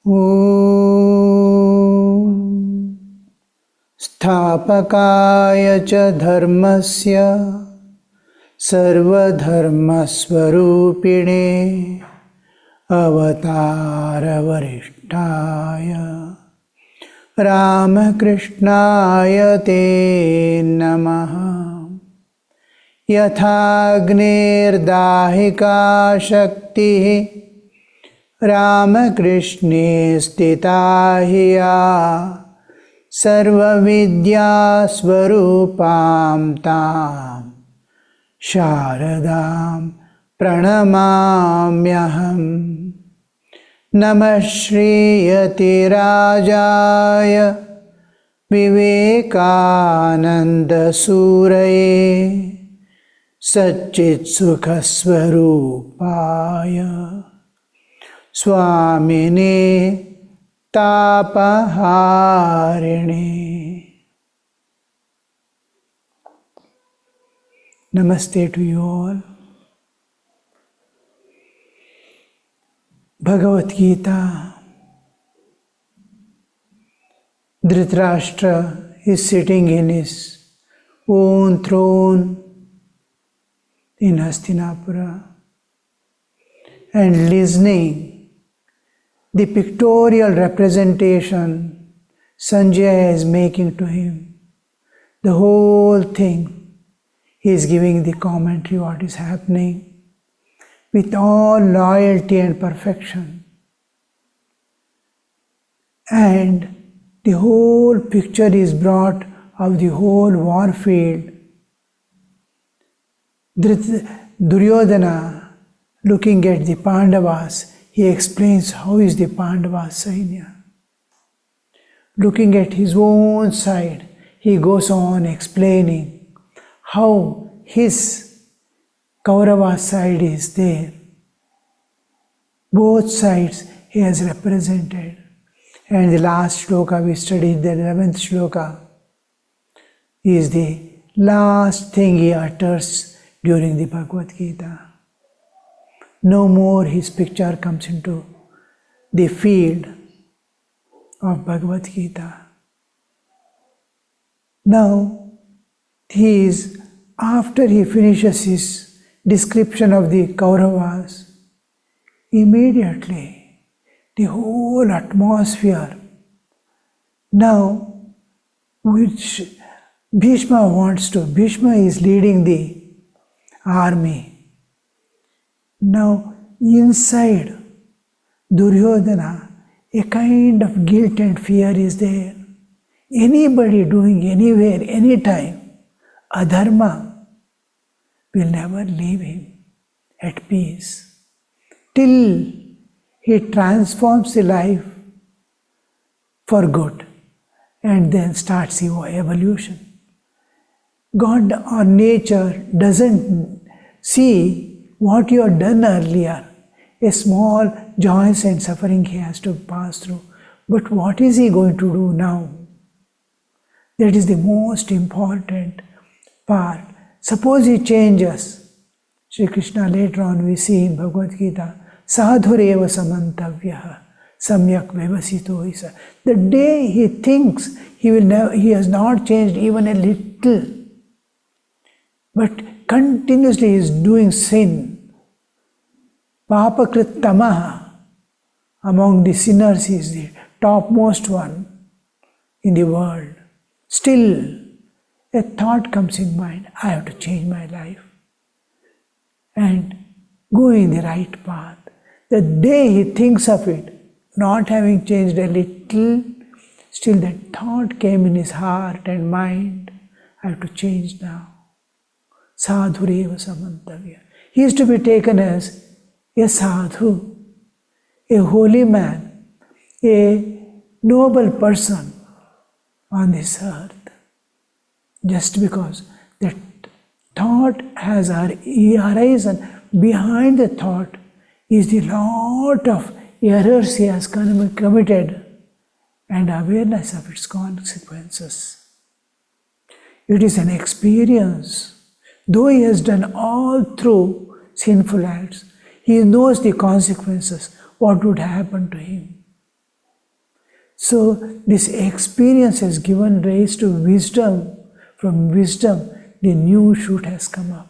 Om Sthapakaya cha dharmasya sarvadharmasvarupine avatara varishtaya Ramakrishnaya te namaha Yathagner dahika shakti Ramakrishne stita hiya Sarva vidya swarupam tam Sharadam pranamamyaham Namah Shriyati Rajaya Vivekananda Suraye Satchit Sukha Swarupaya Swamine Tapaharine. Namaste to you all. Bhagavad Gita. Dhritarashtra is sitting in his own throne in Hastinapura and listening the pictorial representation Sanjaya is making to him. The whole thing, he is giving the commentary what is happening with all loyalty and perfection. And the whole picture is brought of the whole war field. Duryodhana, looking at the Pandavas, he explains how is the Pandava Sainya. Looking at his own side, he goes on explaining how his Kaurava side is there. Both sides he has represented. And the last shloka we studied, the 11th shloka, is the last thing he utters during the Bhagavad Gita. No more his picture comes into the field of Bhagavad Gita. Now, after he finishes his description of the Kauravas, immediately the whole atmosphere, now which Bhishma is leading the army. Now, inside Duryodhana, a kind of guilt and fear is there. Anybody doing anywhere, anytime, adharma will never leave him at peace till he transforms the life for good and then starts the evolution. God or nature doesn't see what you have done earlier, a small joys and suffering he has to pass through. But what is he going to do now? That is the most important part. Suppose he changes. Sri Krishna later on we see in Bhagavad Gita, sadhureva samantavyaha samyak vivasito isa. The day he thinks he has not changed even a little, but continuously he is doing sin. Papakrit tamaha, among the sinners he is the topmost one in the world. Still, a thought comes in mind, I have to change my life and go in the right path. The day he thinks of it, not having changed a little, still that thought came in his heart and mind, I have to change now. Sadhureva samantavya. He is to be taken as a sadhu, a holy man, a noble person on this earth. Just because that thought has arisen, behind the thought is the lot of errors he has committed and awareness of its consequences. It is an experience. Though he has done all through sinful acts, he knows the consequences, what would happen to him. So this experience has given rise to wisdom. From wisdom, the new shoot has come up.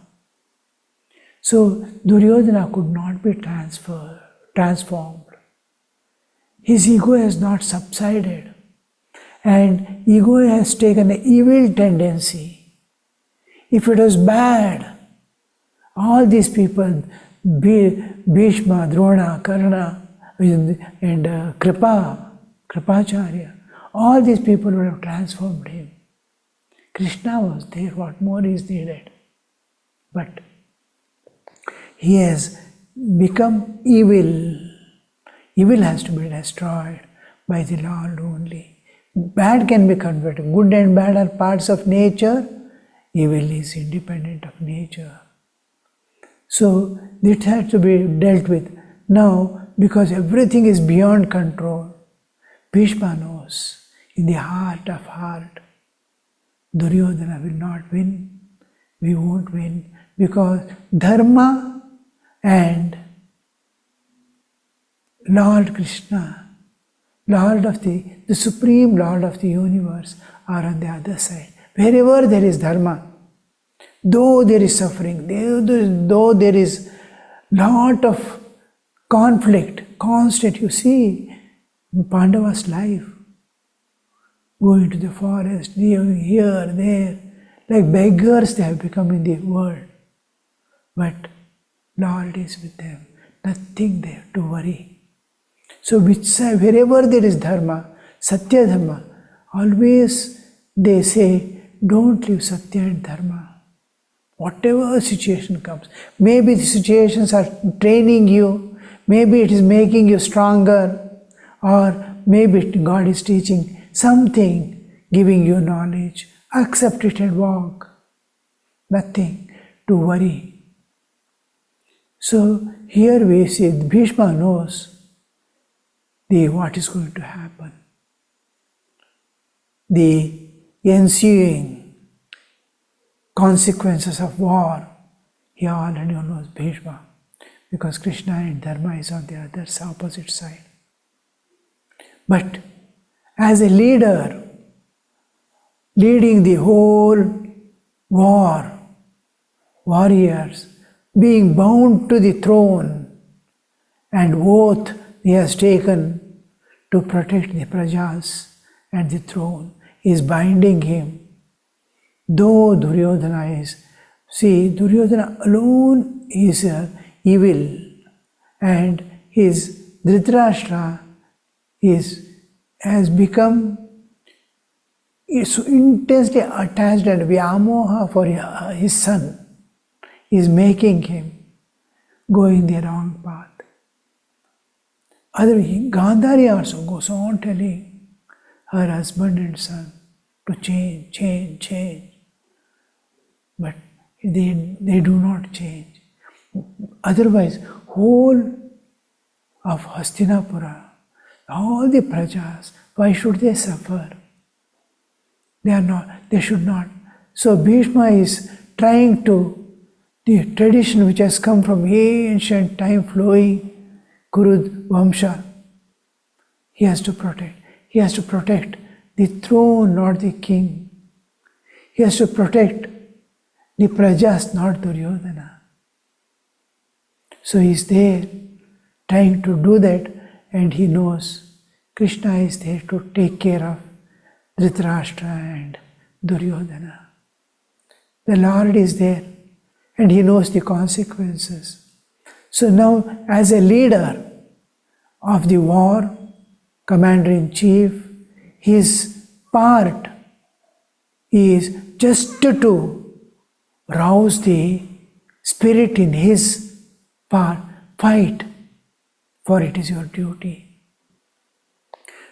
So Duryodhana could not be transformed. His ego has not subsided. And ego has taken an evil tendency. If it was bad, all these people, Bhishma, Drona, Karna, and Kripacharya, all these people would have transformed him. Krishna was there, what more is needed? But he has become evil. Evil has to be destroyed by the Lord only. Bad can be converted. Good and bad are parts of nature. Evil is independent of nature. So this has to be dealt with. Now, because everything is beyond control, Bhishma knows in the heart of heart, Duryodhana will not win. We won't win because Dharma and Lord Krishna, Lord of the Supreme Lord of the universe, are on the other side. Wherever there is Dharma, though there is suffering, though there is lot of conflict, constant, you see Pandava's life, going to the forest, here, there, like beggars they have become in the world. But Lord is with them, nothing there to worry. So wherever there is Dharma, Satya Dharma, always they say, don't leave Satya and Dharma. Whatever situation comes, maybe the situations are training you, maybe it is making you stronger, or maybe God is teaching something, giving you knowledge. Accept it and walk. Nothing to worry. So here we see Bhishma knows what is going to happen. The ensuing consequences of war, he already knows Bhishma, because Krishna and Dharma is on the other opposite side. But as a leader, leading the whole warriors, being bound to the throne, and oath he has taken to protect the prajas and the throne is binding him. Though Duryodhana is, Duryodhana alone is evil, and his Dhritarashtra has become so intensely attached and vyamoha for his son is making him go in the wrong path. Gandhari also goes on telling her husband and son to change. But they do not change. Otherwise, whole of Hastinapura, all the prajas, why should they suffer? They should not. So Bhishma is trying to, the tradition which has come from ancient time flowing, Kuru Vamsha, he has to protect. He has to protect the throne, not the king. He has to protect the prajas, not Duryodhana. So he is there trying to do that, and he knows Krishna is there to take care of Dhritarashtra and Duryodhana. The Lord is there and he knows the consequences. So now, as a leader of the war, commander-in-chief, his part is just to rouse the spirit in his part. Fight, for it is your duty.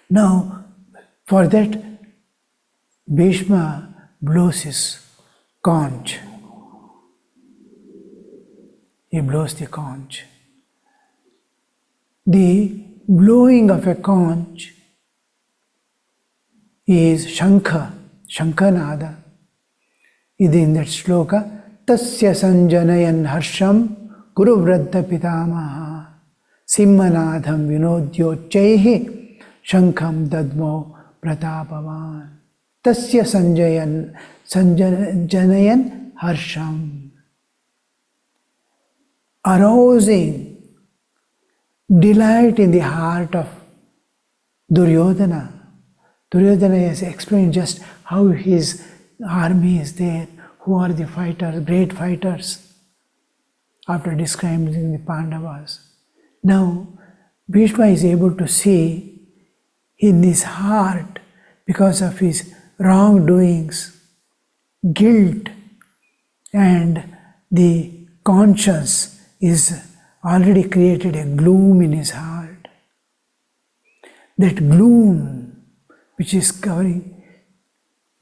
Now, for that, Bhishma blows his conch. He blows the conch. The blowing of a conch is Shankha, Shankhanada. It is in that sloka, Tasya sanjanayan harsham Guru Vradha Pitamaha Simmanadham Vinodyochaihi Shankham Dadmo Pratapavan Tasya Sanjanayan Harsham. Arousing delight in the heart of Duryodhana. Duryodhana has explained just how his army is there, who are the fighters, great fighters, after describing the Pandavas. Now, Bhishma is able to see in his heart, because of his wrongdoings, guilt, and the conscience is already created a gloom in his heart. That gloom which is covering,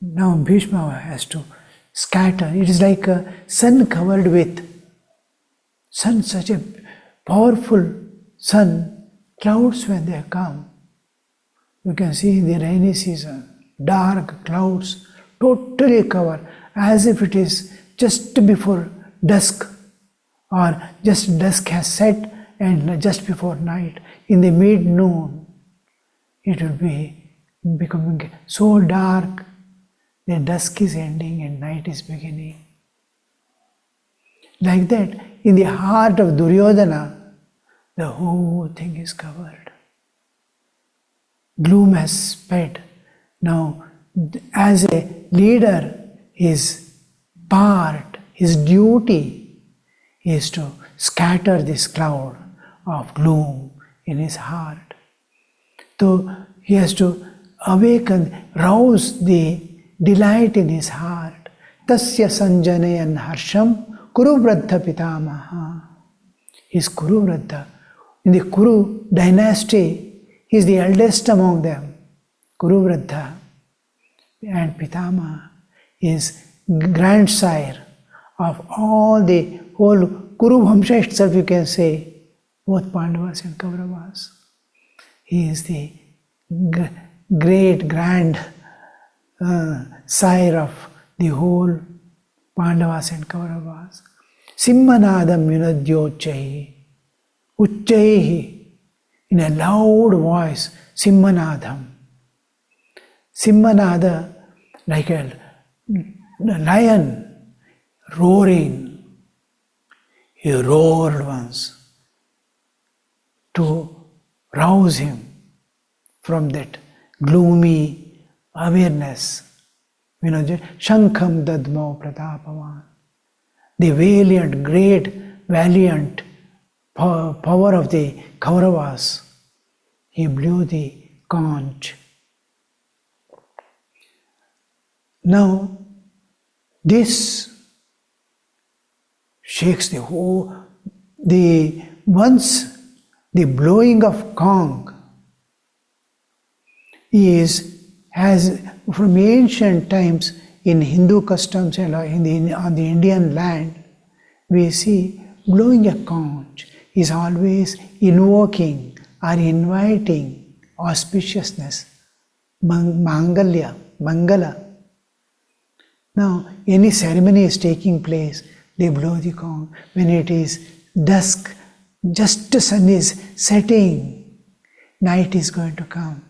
now Bhishma has to scatter. It is like a sun covered with sun, such a powerful sun. Clouds, when they come, you can see in the rainy season, dark clouds totally cover, as if it is just before dusk, or just dusk has set and just before night. In the mid-noon, it will be becoming so dark that dusk is ending and night is beginning. Like that, in the heart of Duryodhana, the whole thing is covered. Gloom has sped. Now, as a leader, his part, his duty is to scatter this cloud of gloom in his heart. So he has to awaken, rouse the delight in his heart. Tasya sanjanayan harsham Kuru Vradha Pitamaha. He is Kuru Vradha. In the Kuru dynasty, he is the eldest among them. Kuru Vradha. And Pitamaha is grandsire of all the whole Kuru Vamsha itself, you can say, both Pandavas and Kauravas. He is the great grand sire of the whole Pandavas and Kauravas. Simmanadam yunadyochaihi. Uchchaihi. In a loud voice, Simmanadam. Simmanada, like a lion roaring. He roared once to rouse him from that gloomy awareness. Shankham Dadmo Pratapavan. The valiant, great, valiant power of the Kauravas. He blew the conch. Now, this shakes the whole, once the blowing of conch has from ancient times in Hindu customs and on the Indian land, we see blowing a conch is always invoking or inviting auspiciousness, Mangala. Now, any ceremony is taking place, they blow the conch. When it is dusk, just the sun is setting, night is going to come,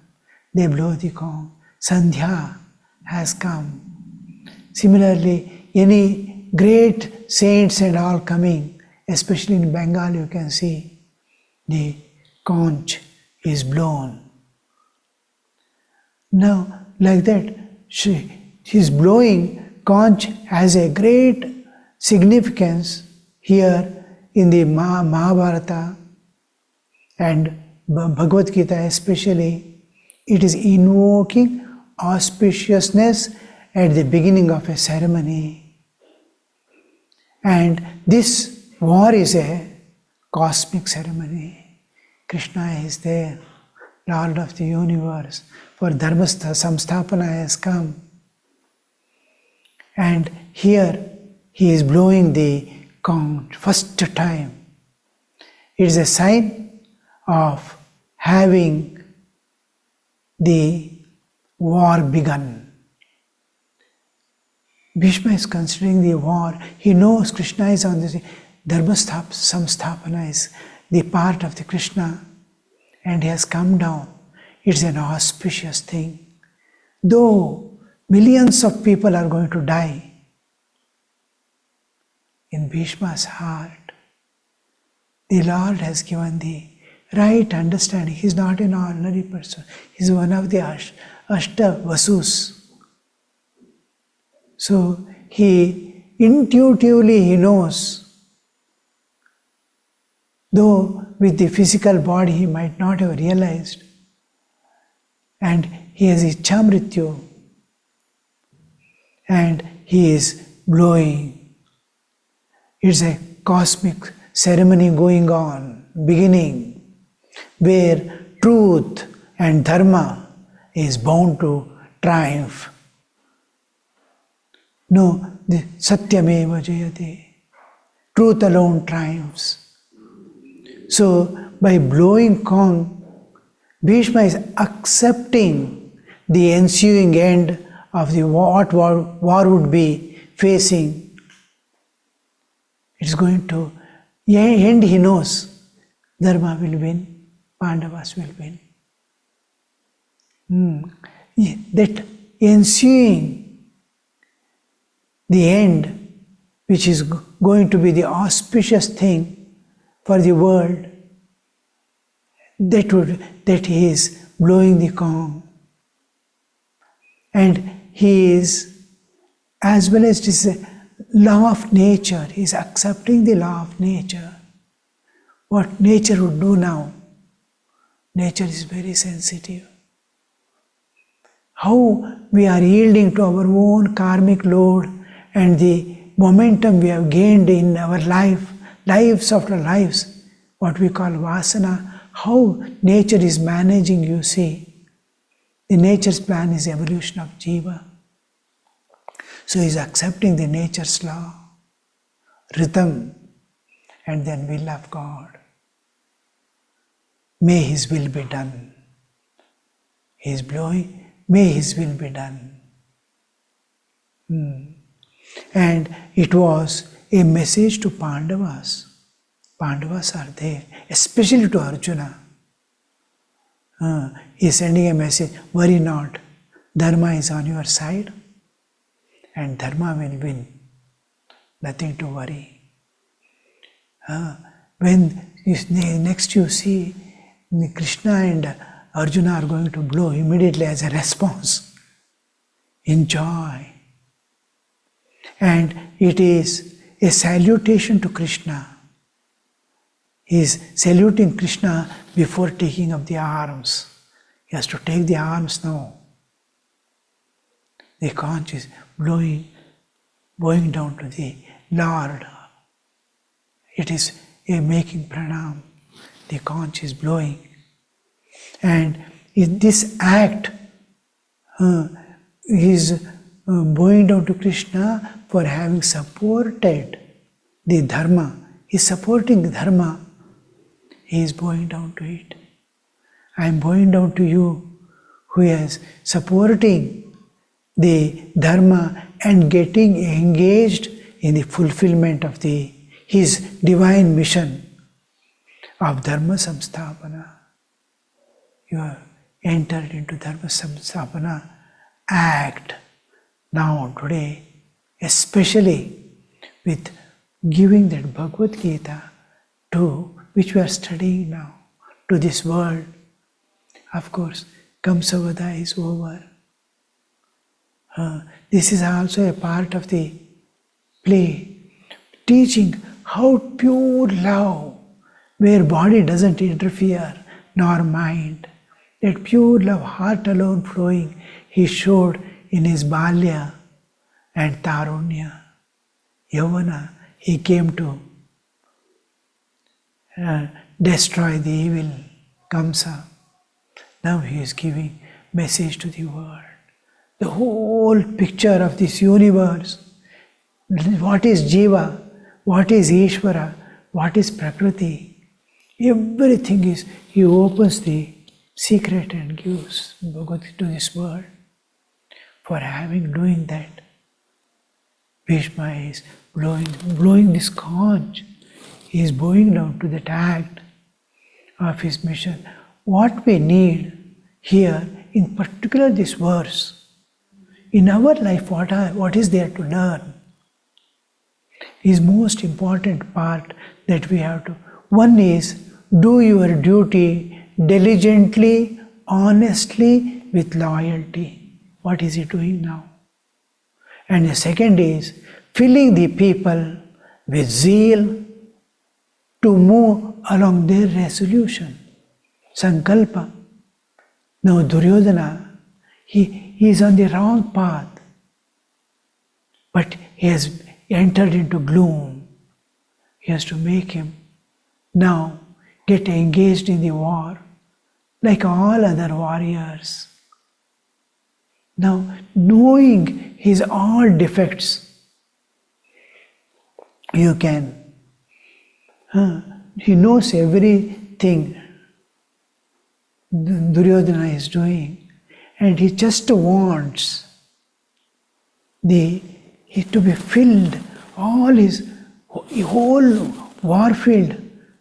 they blow the conch. Sandhya has come. Similarly, any great saints and all coming, especially in Bengal, you can see the conch is blown. Now, like that, she's blowing. Conch has a great significance here in the Mahabharata and Bhagavad Gita especially. It is invoking auspiciousness at the beginning of a ceremony. And this war is a cosmic ceremony. Krishna is there, Lord of the universe. For Dharma Samsthapana has come. And here he is blowing the conch first time. It is a sign of having the war begun. Bhishma is considering the war. He knows Krishna is on this. Dharma Samsthapana is the part of the Krishna, and he has come down. It's an auspicious thing. Though millions of people are going to die, in Bhishma's heart, the Lord has given the right understanding. He's not an ordinary person. He's one of the Ashta Vasus. So he intuitively knows, though with the physical body he might not have realized, and he has Ichamrityu, and he is blowing. It's a cosmic ceremony going on, beginning, where truth and dharma is bound to triumph. No, the Satyameva Jayate. Truth alone triumphs. So, by blowing gong, Bhishma is accepting the ensuing end of the what war would be facing. It's going to end, he knows. Dharma will win, Pandavas will win. That ensuing the end, which is going to be the auspicious thing for the world, that he is blowing the gong. And he is, as well as this law of nature, he is accepting the law of nature. What nature would do now? Nature is very sensitive. How we are yielding to our own karmic load and the momentum we have gained in our lives after lives, what we call vasana, how nature is managing, you see. The nature's plan is evolution of jiva. So he is accepting the nature's law, rhythm, and then will of God. May his will be done. He is blowing, may his will be done. And it was a message to Pandavas. Pandavas are there, especially to Arjuna. He is sending a message, worry not, Dharma is on your side and Dharma will win. Nothing to worry. When next you see Krishna and Arjuna are going to blow immediately as a response. Enjoy. And it is a salutation to Krishna. He is saluting Krishna before taking up the arms. He has to take the arms now. The conch is blowing down to the Lord. It is a making pranam. The conch is blowing. And in this act, he is bowing down to Krishna for having supported the dharma. He is supporting the dharma. He is bowing down to it. I am bowing down to you who is supporting the dharma and getting engaged in the fulfillment of his divine mission of dharma samsthapana. You have entered into dharma samsthapana act now today, especially with giving that Bhagavad Gita to which we are studying now, to this world. Of course, Kamsavada is over. This is also a part of the play, teaching how pure love, where body doesn't interfere, nor mind, that pure love, heart alone flowing, he showed in his Balya and Tarunya. Yavana, he came to destroy the evil Kamsa. Now he is giving message to the world. The whole picture of this universe, what is Jiva, what is Ishvara, what is Prakriti, everything is, he opens the secret and gives Bhagavad to this world. For doing that, Bhishma is blowing this conch. He is bowing down to that act of his mission. What we need, here, in particular this verse, in our life, what is there to learn? Is most important part that we have to. One is, do your duty diligently, honestly, with loyalty. What is he doing now? And the second is, filling the people with zeal to move along their resolution, sankalpa. Now Duryodhana, he is on the wrong path, but he has entered into gloom. He has to make him now get engaged in the war like all other warriors. Now, knowing his all defects, you can, he knows everything Duryodhana is doing, and he just wants he to be filled, all his whole war field.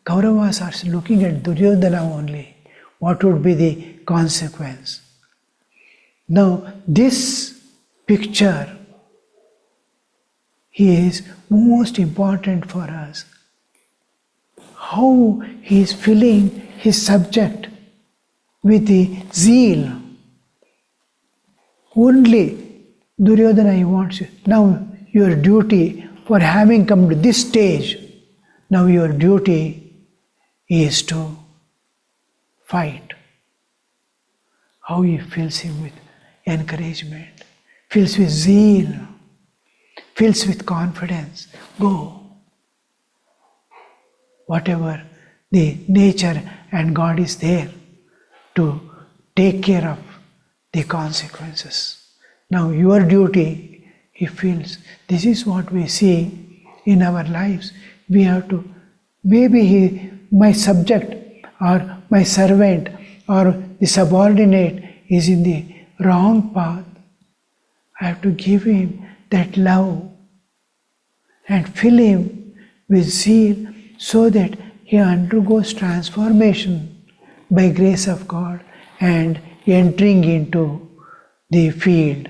Kauravas are looking at Duryodhana only. What would be the consequence? Now, this picture is most important for us. How he is filling his subject with the zeal. Only Duryodhana, he wants you. Now your duty, for having come to this stage, now your duty is to fight. How he fills him with encouragement, fills with zeal, fills with confidence. Go. Whatever the nature and God is there to take care of the consequences. Now your duty, he feels. This is what we see in our lives. We have to, maybe my subject or my servant or the subordinate is in the wrong path. I have to give him that love and fill him with zeal so that he undergoes transformation by grace of God and entering into the field.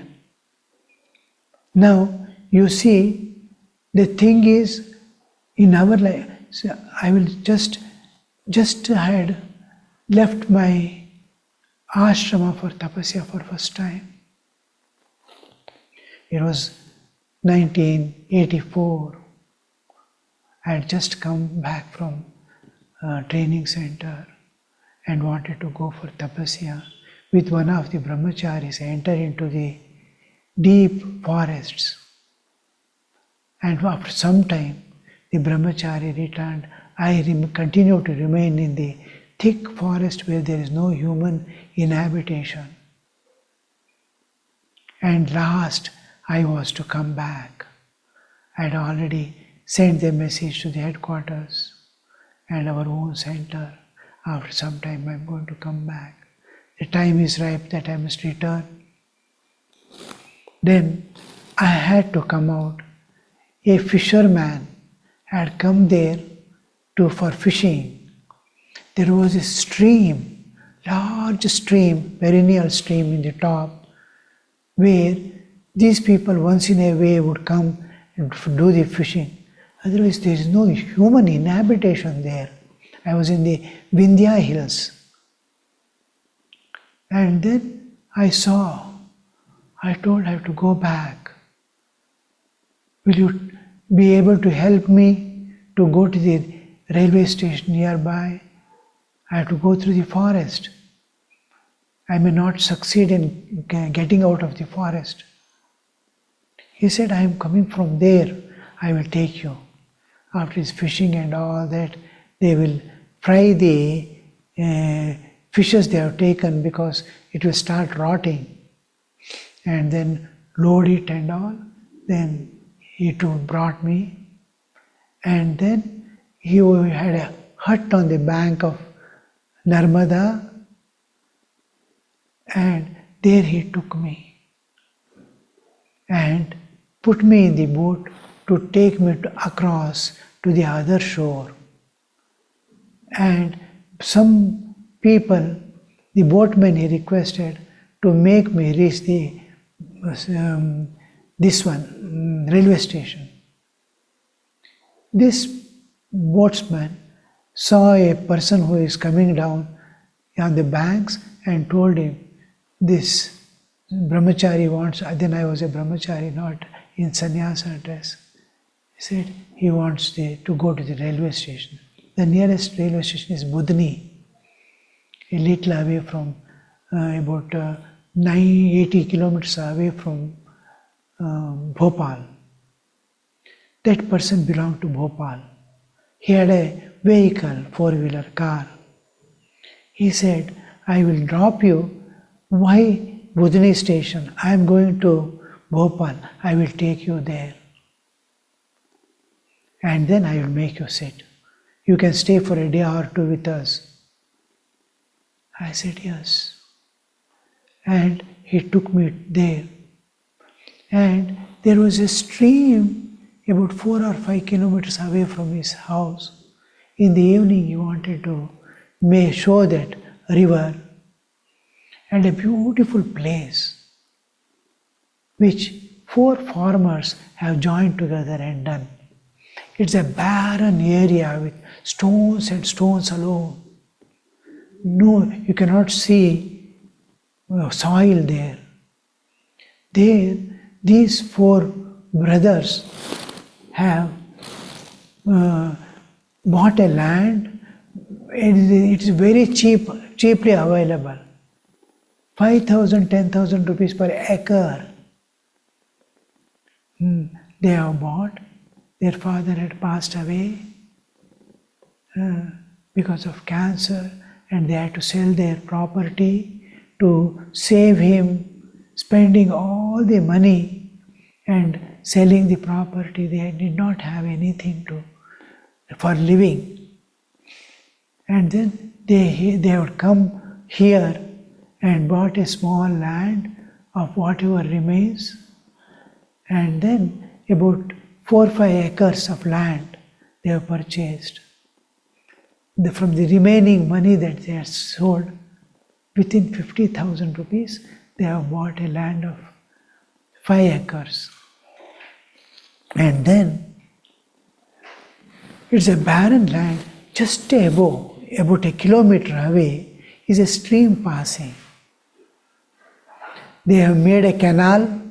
Now, you see, the thing is, in our life, so I will just had left my ashrama for tapasya for first time. It was 1984. I had just come back from a training center and wanted to go for tapasya. With one of the brahmacharis, I entered into the deep forests. And after some time, the brahmachari returned. I continued to remain in the thick forest where there is no human inhabitation. And last, I was to come back. I had already sent the message to the headquarters and our own center. After some time, I'm going to come back. The time is ripe that I must return. Then I had to come out. A fisherman had come there for fishing. There was a stream, large stream, perennial stream in the top, where these people once in a way would come and do the fishing. Otherwise there is no human inhabitation there. I was in the Vindhya hills. And then I told I have to go back. Will you be able to help me to go to the railway station nearby? I have to go through the forest. I may not succeed in getting out of the forest. He said, I am coming from there. I will take you. After his fishing and all that, they will fry the fishes they have taken because it will start rotting. And then load it and all. Then he too brought me. And then he had a hut on the bank of Narmada. And there he took me and put me in the boat to take me across to the other shore. And some people, the boatman he requested to make me reach the railway station. This boatsman saw a person who is coming down on the banks and told him, this brahmachari wants, then I was a brahmachari, not in sannyasa dress. He said he wants to go to the railway station. The nearest railway station is Budni, a little away from, about 80 kilometers away from Bhopal. That person belonged to Bhopal. He had a vehicle, four-wheeler car. He said, I will drop you. Why Budni station? I am going to Bhopal. I will take you there. And then I will make you sit. You can stay for a day or two with us. I said, yes. And he took me there. And there was a stream about 4 or 5 kilometers away from his house. In the evening, he wanted to show that river and a beautiful place which 4 farmers have joined together and done. It's a barren area with stones and stones alone. No, you cannot see soil there. There, these 4 brothers have bought a land. It is very cheaply available. 5,000, 10,000 rupees per acre. They have bought. Their father had passed away because of cancer, and they had to sell their property to save him, spending all the money and selling the property. They did not have anything for living. And then they would come here and bought a small land of whatever remains, and then about 4 or 5 acres of land they have purchased. From the remaining money that they had sold, within 50,000 rupees, they have bought a land of 5 acres. And then it's a barren land. Just above, about a kilometer away, is a stream passing. They have made a canal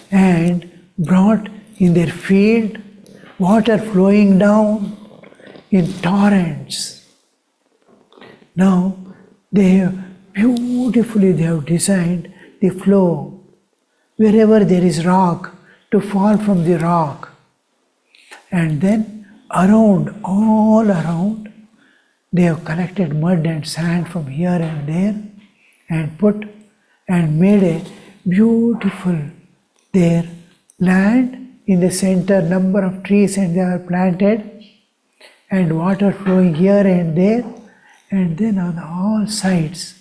and brought in their field water flowing down in torrents. Now they have designed the flow. Wherever there is rock, to fall from the rock. And then all around, they have collected mud and sand from here and there and made a beautiful their land. In the center, number of trees and they are planted, and water flowing here and there, and then on all sides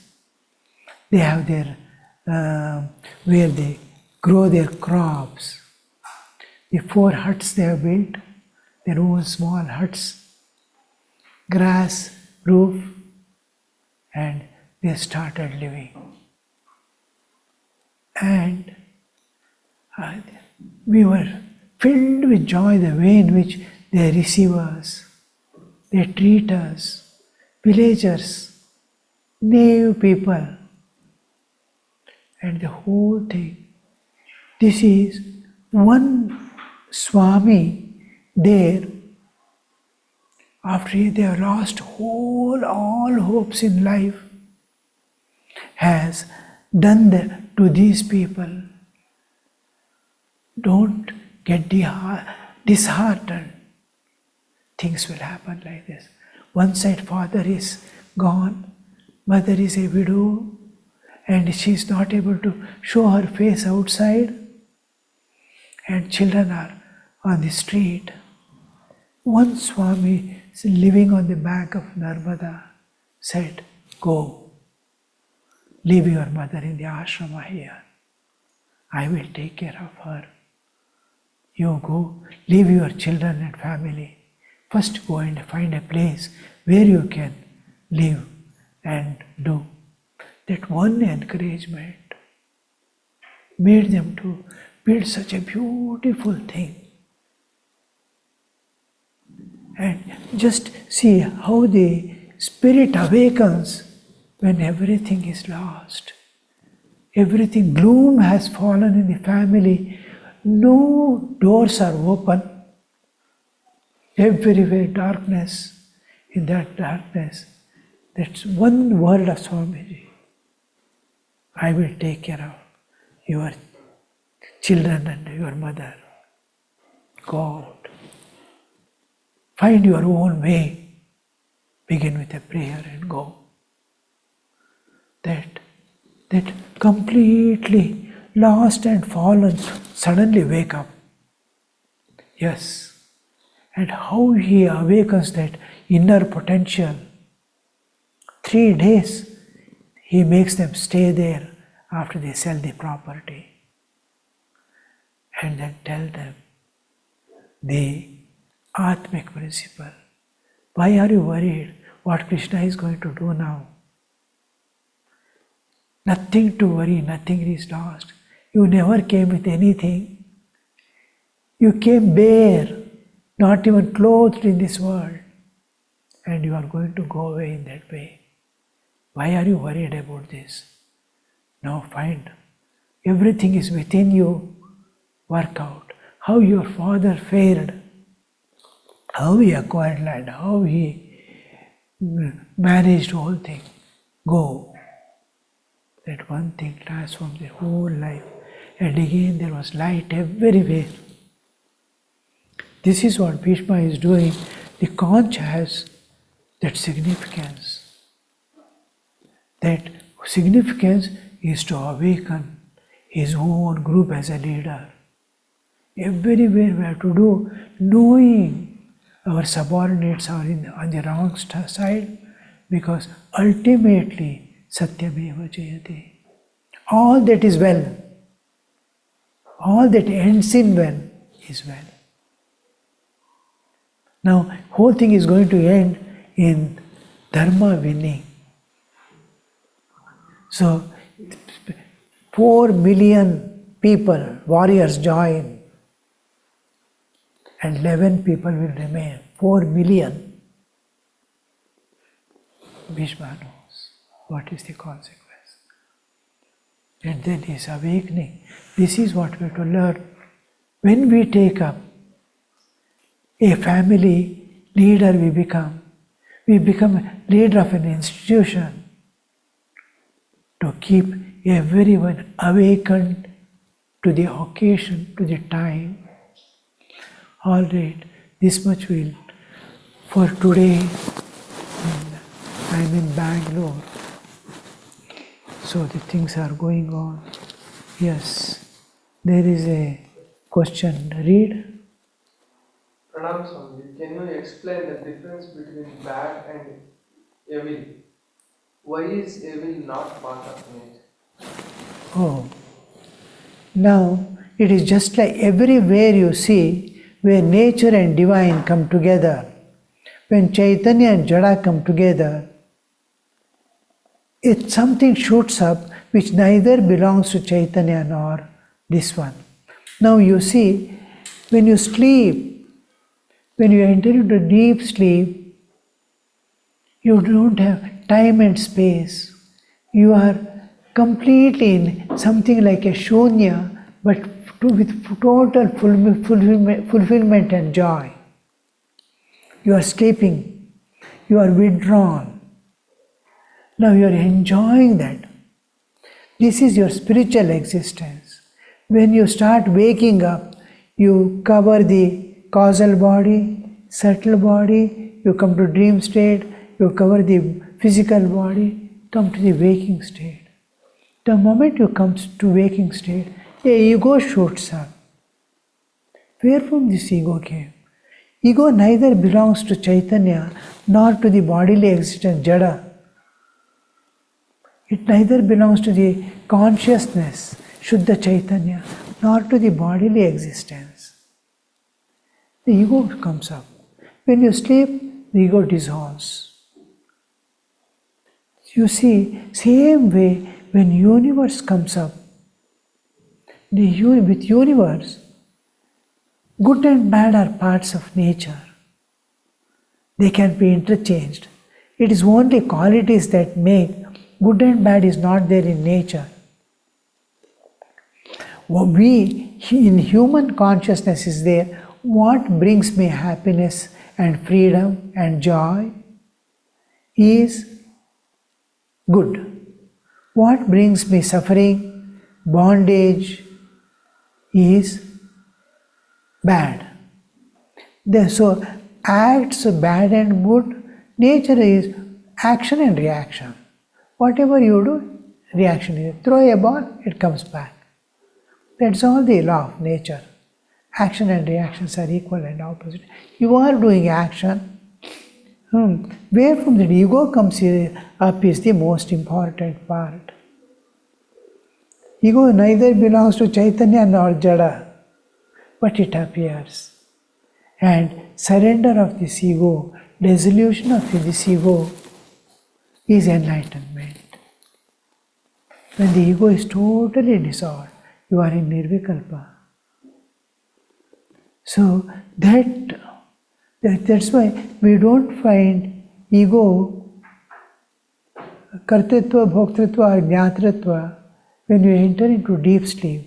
they have their where they grow their crops. The 4 huts they have built, their own small huts, grass roof, and they started living. And we were filled with joy the way in which they receive us, they treat us, villagers, native people, and the whole thing. This is one Swami there, after they have lost all hopes in life, has done that to these people. Don't get disheartened. Things will happen like this. One side, father is gone, mother is a widow, and she is not able to show her face outside, and children are on the street. One Swami living on the bank of Narmada said, go, leave your mother in the ashrama here. I will take care of her. You go, leave your children and family. First go and find a place where you can live and do. That one encouragement made them to build such a beautiful thing. And just see how the spirit awakens when everything is lost. Everything, gloom has fallen in the family. No doors are open. Everywhere darkness. In that darkness, that's one word of Swamiji. I will take care of your children and your mother. Go out. Find your own way. Begin with a prayer and go. That completely lost and fallen suddenly wake up. Yes. And how he awakens that inner potential. 3 days he makes them stay there after they sell the property. And then tell them the Atmic principle. Why are you worried what Krishna is going to do now? Nothing to worry, nothing is lost. You never came with anything. You came bare, not even clothed in this world. And you are going to go away in that way. Why are you worried about this? Now find. Everything is within you. Work out. How your father fared. How he acquired land. How he managed whole thing. Go. That one thing transformed their whole life. And again there was light everywhere. This is what Bhishma is doing. The conch has that significance. That significance is to awaken his own group as a leader. Everywhere we have to do, knowing our subordinates are on the wrong side, because ultimately Satyameva Jayate. All that is well, all that ends in well is well. Now, whole thing is going to end in Dharma winning. So, 4 million people, warriors join, and 11 people will remain. 4 million. Bhishma knows what is the consequence. And then he is awakening. This is what we have to learn. When we take up a family leader, we become a leader of an institution to keep everyone awakened to the occasion, to the time. All right, this much will for today. I'm in Bangalore, so the things are going on. Yes, there is a question. Read. Pranam Swami, can you explain the difference between bad and evil? Why is evil not part of nature? Oh, now it is just like everywhere you see where nature and divine come together. When Chaitanya and Jada come together, something shoots up which neither belongs to Chaitanya nor this one. Now you see, when you sleep, when you enter into deep sleep, you don't have time and space. You are completely in something like a shunya, but with total fulfillment and joy. You are sleeping, you are withdrawn. Now you are enjoying that. This is your spiritual existence. When you start waking up, you cover the causal body, subtle body, you come to dream state, you cover the physical body, come to the waking state. The moment you come to waking state, the ego shoots up. Where from this ego came? Ego neither belongs to Chaitanya nor to the bodily existence, Jada. It neither belongs to the consciousness, Shuddha Chaitanya, nor to the bodily existence. The ego comes up. When you sleep, the ego dissolves. You see, same way when universe comes up, with universe, good and bad are parts of nature. They can be interchanged. It is only qualities that make good and bad is not there in nature. We, in human consciousness is there, what brings me happiness and freedom and joy is good. What brings me suffering, bondage is bad. So acts bad and good, nature is action and reaction. Whatever you do, reaction is. Throw a ball, it comes back. That's all the law of nature. Action and reactions are equal and opposite. You are doing action. Where from the ego comes up is the most important part. Ego neither belongs to Chaitanya nor Jada, but it appears. And surrender of this ego, dissolution of this ego is enlightenment. When the ego is totally dissolved, you are in Nirvikalpa. So that's why we don't find ego, kartritva, bhoktritva, or jnatritva when you enter into deep sleep.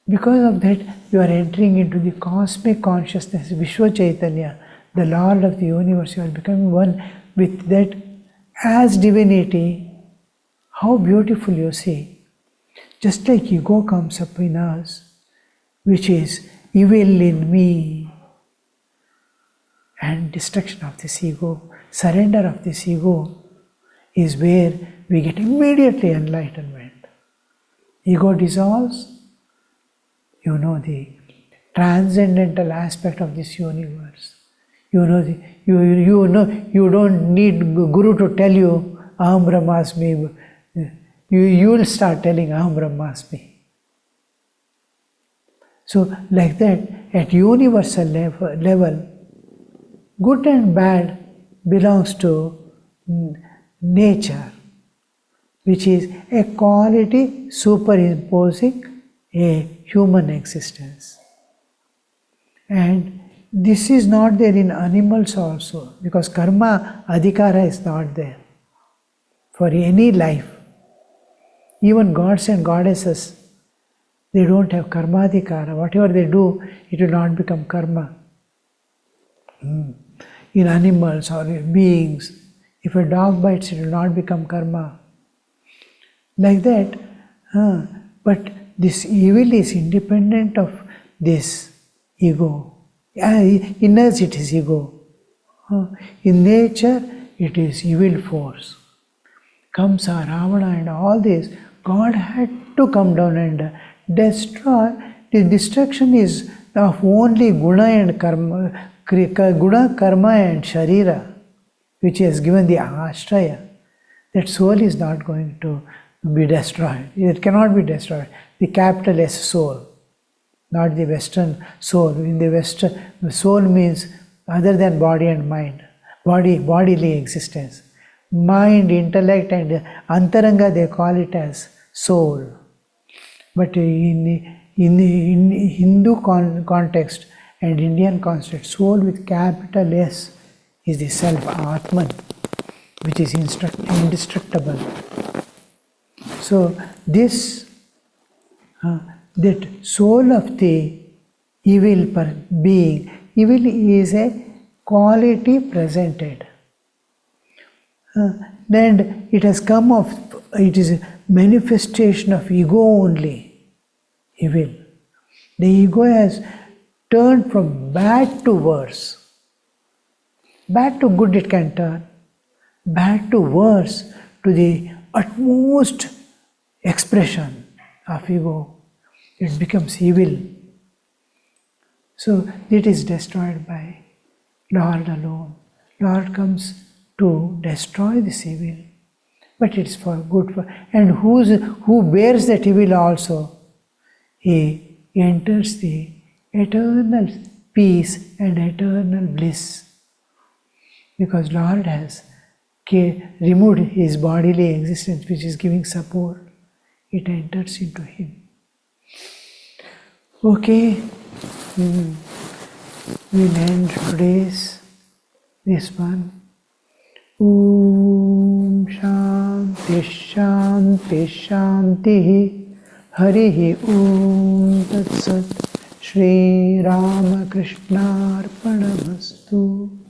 Because of that, you are entering into the cosmic consciousness, Vishwa Chaitanya, the Lord of the universe. You are becoming one with that as divinity. How beautiful you see. Just like ego comes up in us, which is evil in me, and destruction of this ego, surrender of this ego is where we get immediately enlightenment. Ego dissolves, you know the transcendental aspect of this universe. You know you don't need Guru to tell you Aham Brahmasmi. You will start telling Aham Brahmasmi. So like that, at universal level, good and bad belongs to nature, which is a quality superimposing a human existence. And this is not there in animals also, because karma adhikara is not there for any life. Even gods and goddesses, they don't have karma adhikara. Whatever they do, it will not become karma. In animals or in beings, if a dog bites, it will not become karma. Like that. But this evil is independent of this ego. In us it is ego. In nature it is evil force. Kamsa, Ravana and all this, God had to come down and destroy. The destruction is of only guna and karma, guna, karma and sharira, which has given the ashraya. That soul is not going to be destroyed. It cannot be destroyed. The capital S soul, not the Western soul. In the Western, soul means other than body and mind, bodily existence. Mind, intellect and antaranga, they call it as soul. But in Hindu context and Indian context, soul with capital S is the self, Atman, which is indestructible. So this, that soul of the evil being, evil is a quality presented. Then it has come of, it is a manifestation of ego only, evil. The ego has turned from bad to worse. Bad to good it can turn. Bad to worse, to the utmost expression of ego. It becomes evil. So it is destroyed by Lord alone. Lord comes to destroy this evil, but it's for good. And who bears that evil also? He enters the eternal peace and eternal bliss, because Lord has removed his bodily existence, which is giving support, it enters into him. Okay, we'll end today's this one. Om Shanti Shanti Shanti Harihi Om Tat Sat Shri Ramakrishna Arpanamastu.